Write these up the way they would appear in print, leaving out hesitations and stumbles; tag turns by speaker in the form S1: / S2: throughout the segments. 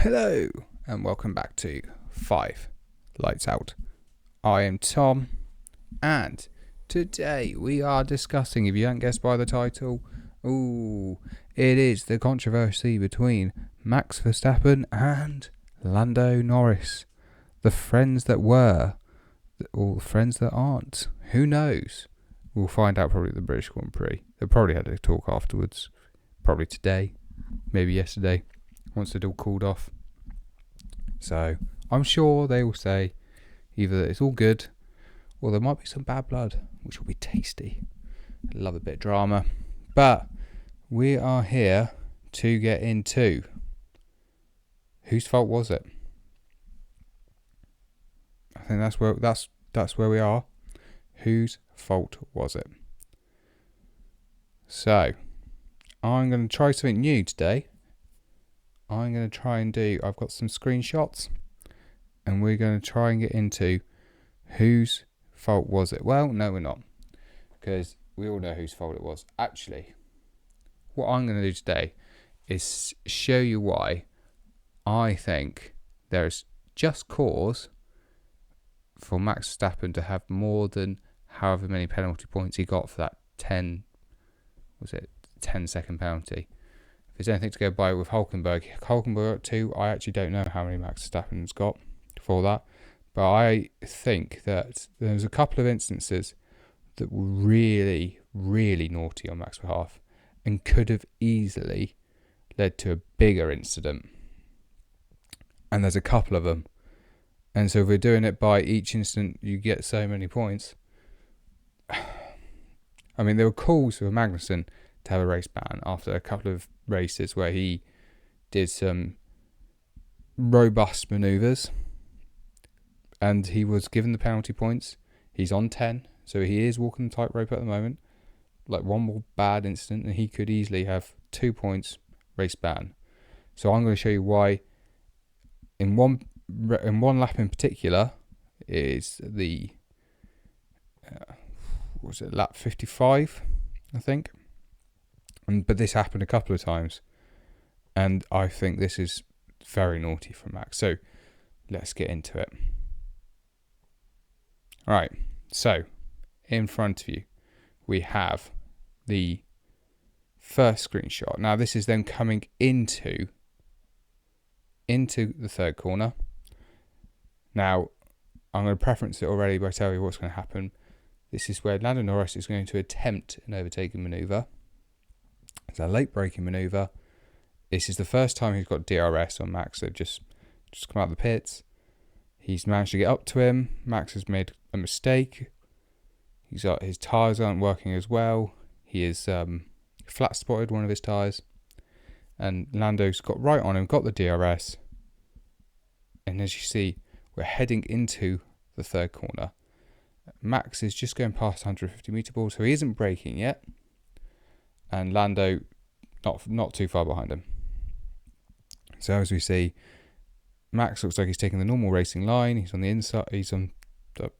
S1: Hello and welcome back to 5 Lights Out. I am Tom and today we are discussing, if you haven't guessed by the title, it is the controversy between Max Verstappen and Lando Norris. The friends that were, or the friends that aren't. Who knows? We'll find out probably at the British Grand Prix. They probably had a talk afterwards. Probably today. Maybe yesterday. Once it all cooled off. So I'm sure they will say either that it's all good or there might be some bad blood, which will be tasty. I love a bit of drama. But we are here to get into whose fault was it? I think that's where we are. Whose fault was it? So I'm going to try something new today. I'm going to try and I've got some screenshots and we're going to try and get into whose fault was it. Well, no, we're not, because we all know whose fault it was. Actually, what I'm going to do today is show you why I think there's just cause for Max Verstappen to have more than however many penalty points he got for that 10-second penalty. If there's anything to go by with Hulkenberg 2, I actually don't know how many Max Verstappen's got for that. But I think that there's a couple of instances that were really, really naughty on Max's behalf and could have easily led to a bigger incident. And there's a couple of them. And so if we're doing it by each incident, you get so many points. I mean, there were calls for Magnussen to have a race ban after a couple of races where he did some robust manoeuvres and he was given the penalty points. He's on 10, so he is walking the tightrope at the moment. Like one more bad incident and he could easily have 2 points race ban. So I'm going to show you why in one lap in particular is the lap 55, I think. But this happened a couple of times, and I think this is very naughty from Max. So let's get into it. All right, so in front of you we have the first screenshot. Now this is them coming into the third corner. Now I'm going to preference it already by telling you what's going to happen. This is where Lando Norris is going to attempt an overtaking manoeuvre. It's a late braking manoeuvre. This is the first time he's got DRS on Max. They've just come out of the pits. He's managed to get up to him. Max has made a mistake. His tyres aren't working as well. He is flat spotted one of his tyres. And Lando's got right on him, got the DRS. And as you see, we're heading into the third corner. Max is just going past 150 metre board, so he isn't braking yet. And Lando not too far behind him. So as we see, Max looks like he's taking the normal racing line. He's on the inside. He's on the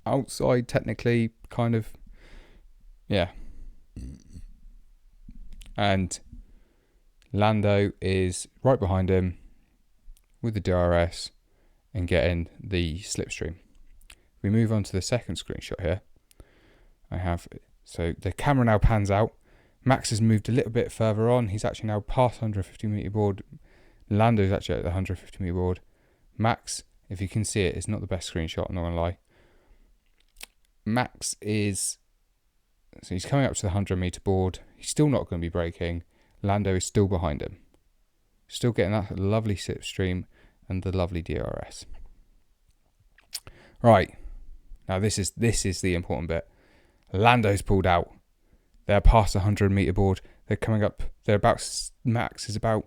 S1: outside, technically, kind of. Yeah. And Lando is right behind him with the DRS and getting the slipstream. We move on to the second screenshot here. So the camera now pans out. Max has moved a little bit further on. He's actually now past 150 metre board. Lando's actually at the 150 metre board. Max, if you can see it, it's not the best screenshot, I'm not going to lie. Max is... So he's coming up to the 100 metre board. He's still not going to be braking. Lando is still behind him. Still getting that lovely slipstream and the lovely DRS. Right. Now this is the important bit. Lando's pulled out. They're past the 100 metre board. They're coming up. Max is about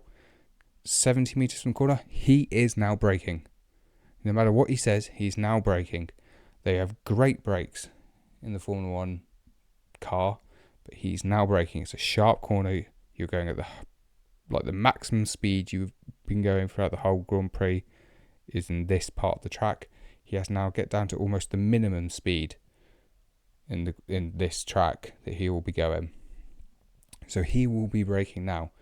S1: 70 metres from the corner. He is now braking. No matter what he says, he's now braking. They have great brakes in the Formula 1 car, but he's now braking. It's a sharp corner. You're going at the maximum speed you've been going throughout the whole Grand Prix is in this part of the track. He has now get down to almost the minimum speed in this track that he will be going. So he will be braking now.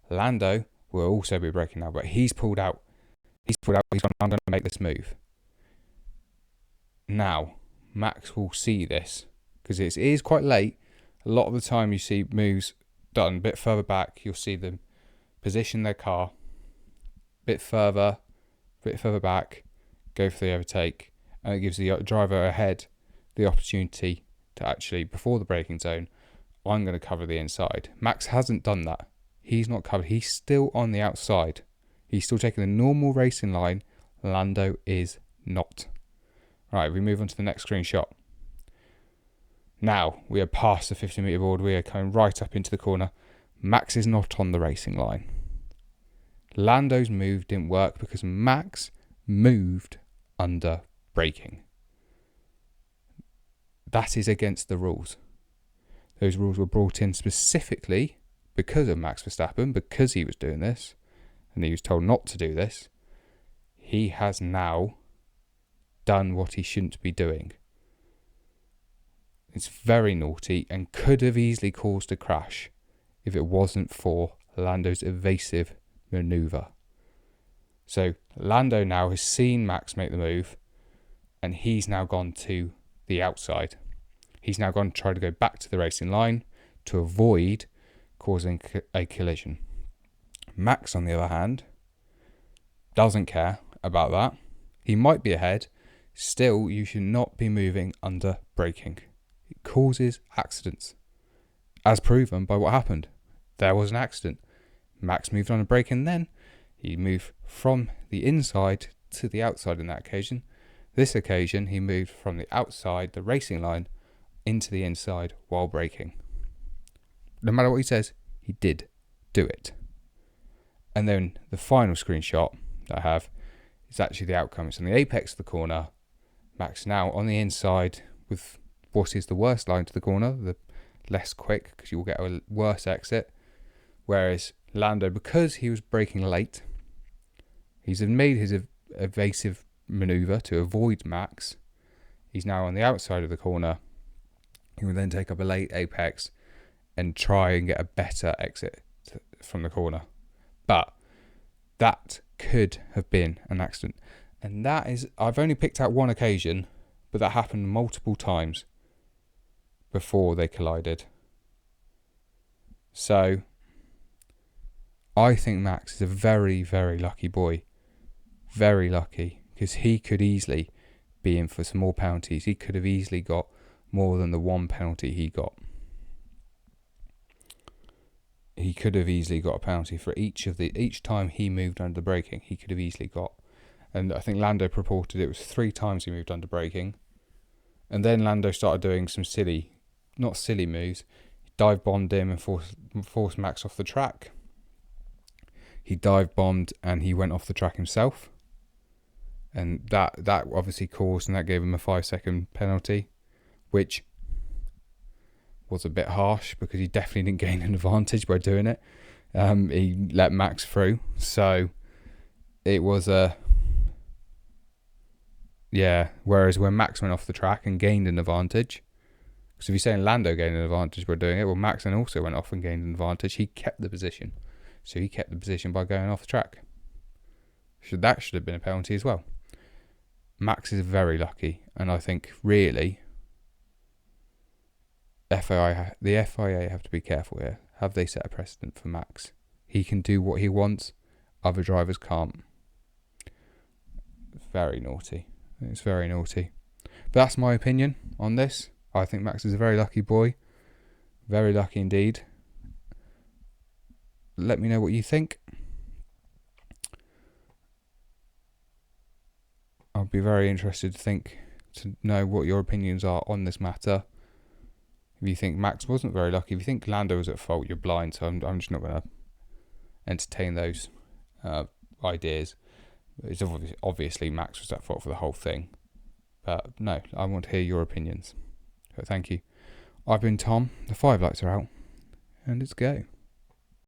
S1: Lando will also be braking now, but he's pulled out. He's gone, I'm going to make this move. Now, Max will see this because it is quite late. A lot of the time you see moves done a bit further back. You'll see them position their car a bit further back, go for the overtake, and it gives the driver ahead the opportunity to actually, before the braking zone, I'm going to cover the inside. Max hasn't done that. He's not covered. He's still on the outside. He's still taking the normal racing line. Lando is not. Right, we move on to the next screenshot. Now, we are past the 50-metre board. We are coming right up into the corner. Max is not on the racing line. Lando's move didn't work because Max moved under braking. That is against the rules. Those rules were brought in specifically because of Max Verstappen, because he was doing this, and he was told not to do this. He has now done what he shouldn't be doing. It's very naughty and could have easily caused a crash if it wasn't for Lando's evasive manoeuvre. So Lando now has seen Max make the move, and he's now gone to the outside. He's now gone to try to go back to the racing line to avoid causing a collision. Max, on the other hand, doesn't care about that. He might be ahead. Still, you should not be moving under braking. It causes accidents, as proven by what happened. There was an accident. Max moved under braking then. He moved from the inside to the outside on that occasion. This occasion, he moved from the outside, the racing line, into the inside while braking. No matter what he says, he did do it. And then the final screenshot that I have is actually the outcome. It's on the apex of the corner. Max now on the inside with what is the worst line to the corner, the less quick, because you will get a worse exit. Whereas Lando, because he was braking late, he's made his evasive manoeuvre to avoid Max. He's now on the outside of the corner. He will then take up a late apex and try and get a better exit from the corner. But that could have been an accident. And that is, I've only picked out one occasion, but that happened multiple times before they collided. So I think Max is a very, very lucky boy. Very lucky, because he could easily be in for some more penalties. He could have easily got more than the one penalty he got. He could have easily got a penalty for each time he moved under braking. He could have easily got, and I think Lando reported it was 3 times he moved under braking, and then Lando started doing some not silly moves. He dive bombed him and forced Max off the track. He dive bombed and he went off the track himself, and that obviously caused, and that gave him a 5-second penalty, which was a bit harsh because he definitely didn't gain an advantage by doing it. He let Max through, so it was whereas when Max went off the track and gained an advantage, because if you're saying Lando gained an advantage by doing it, well, Max then also went off and gained an advantage. He kept the position, so he kept the position by going off the track. So that should have been a penalty as well. Max is very lucky, and I think really the FIA have to be careful here. Have they set a precedent for Max? He can do what he wants, other drivers can't. It's very naughty. It's very naughty. But that's my opinion on this. I think Max is a very lucky boy. Very lucky indeed. Let me know what you think. I'll be very interested to know what your opinions are on this matter. If you think Max wasn't very lucky, if you think Lando was at fault, you're blind. So I'm just not going to entertain those ideas. It's obviously Max was at fault for the whole thing. But no, I want to hear your opinions. So thank you. I've been Tom. The 5 lights are out. And let's go.